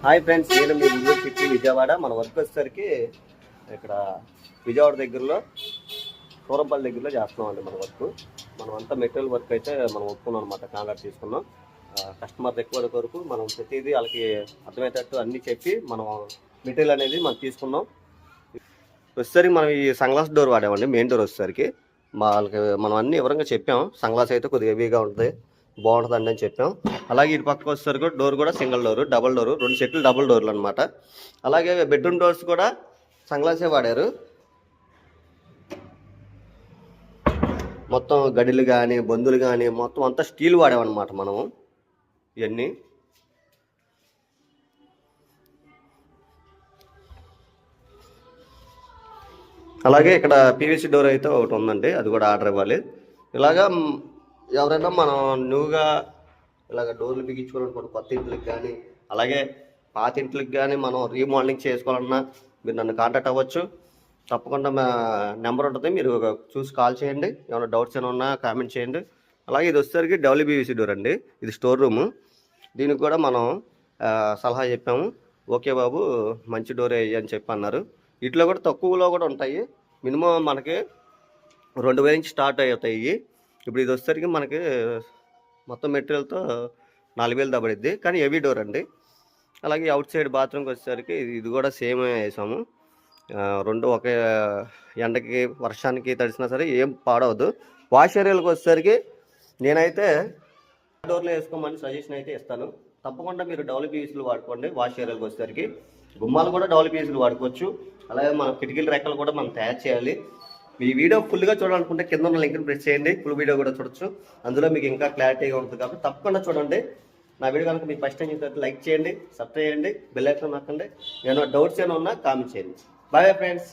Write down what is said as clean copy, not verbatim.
Hi friends, నేను మీ Guntur city Vijayawada. మన work వచ్చేసరికి ఇక్కడ విజయవాడ దగ్గరలో సూరంపల్లి దగ్గరలో చేస్తున్నాం అండి మన వర్క్. మనం అంతా మెటీరియల్ వర్క్ అయితే మనం ఒప్పుకున్నాం అనమాట, కాంట్రాక్ట్ తీసుకున్నాం. కస్టమర్ ఎక్కువ వరకు మనం ప్రతిదీ వాళ్ళకి అర్థమయ్యేటట్టు అన్నీ చెప్పి మనం మెటీరియల్ అనేది మనం తీసుకున్నాం. వచ్చేసరికి మనం ఈ సన్గ్లాస్ డోర్ వాడామండి, మెయిన్ డోర్ వచ్చేసరికి వాళ్ళకి మనం అన్ని వివరంగా చెప్పాం. సన్గ్లాస్ అయితే కొద్దిగా హెవీగా ఉంటుంది, బాగుంటుందండి అని చెప్పాం. అలాగే ఇటు పక్కకు వచ్చేసరికి డోర్ కూడా సింగిల్ డోరు, డబుల్ డోరు, 2 సెట్లు డబుల్ డోర్లు అనమాట. అలాగే బెడ్రూమ్ డోర్స్ కూడా సన్గ్లాసే వాడారు. మొత్తం గడిలు కానీ బందులు కానీ మొత్తం అంతా స్టీల్ వాడామన్నమాట మనము ఇవన్నీ. అలాగే ఇక్కడ పీవీసీ డోర్ అయితే ఒకటి ఉందండి, అది కూడా ఆర్డర్ ఇవ్వాలి. ఇలాగా ఎవరైనా మనం న్యూగా ఇలాగ డోర్లు బిగించుకోవాలనుకోండి, కొత్త ఇంట్లకి కానీ అలాగే పాత ఇంట్లకి కానీ మనం రీమోడలింగ్ చేసుకోవాలన్నా మీరు నన్ను కాంటాక్ట్ అవ్వచ్చు. తప్పకుండా మా నెంబర్ ఉంటుంది, మీరు చూసి కాల్ చేయండి. ఏమైనా డౌట్స్ ఏమైనా ఉన్నా కామెంట్ చేయండి. అలాగే ఇది వచ్చేసరికి డబ్ల్యూబీవీసీ డోర్ అండి, ఇది స్టోర్ రూము. దీనికి కూడా మనం సలహా చెప్పాము. ఓకే బాబు, మంచి డోర్ వేయి అని చెప్పి అన్నారు. వీటిలో కూడా తక్కువలో కూడా ఉంటాయి, మినిమం మనకి 2000 నుంచి స్టార్ట్ అవుతాయి. ఇప్పుడు ఇది వచ్చేసరికి మనకి మొత్తం మెటీరియల్తో 4000 దబడిద్ది, కానీ హెవీ డోర్ అండి. అలాగే అవుట్ సైడ్ బాత్రూమ్కి వచ్చేసరికి ఇది కూడా సేమ్ వేసాము. రెండు ఒకే ఎండకి వర్షానికి తడిసినా సరే ఏం పాడవద్దు. వాష్ ఏరియాలకు వచ్చేసరికి నేనైతే డోర్లో వేసుకోమని సజెషన్ అయితే ఇస్తాను. తప్పకుండా మీరు డబ్ల్యూపీవీసీలు వాడుకోండి. వాష్ ఏరియాలకు వచ్చేసరికి గుమ్మాలు కూడా డబ్ల్యూపీవీసీలు వాడుకోవచ్చు. అలాగే మన కిటికీల రెక్కలు కూడా మనం తయారు చేయాలి. మీ వీడియో ఫుల్గా చూడాలనుకుంటే కింద ఉన్న లింక్ని ప్రెస్ చేయండి, ఫుల్ వీడియో కూడా చూడొచ్చు. అందులో మీకు ఇంకా క్లారిటీగా ఉంటుంది కాబట్టి తప్పకుండా చూడండి. నా వీడియో కనుక మీకు ఫస్ట్ టైం చూస్తే లైక్ చేయండి, సబ్స్క్రైబ్ చేయండి, బెల్ ఐకాన్ నొక్కండి. ఏమైనా డౌట్స్ ఏమైనా ఉన్నా కామెంట్ చేయండి. Bye friends.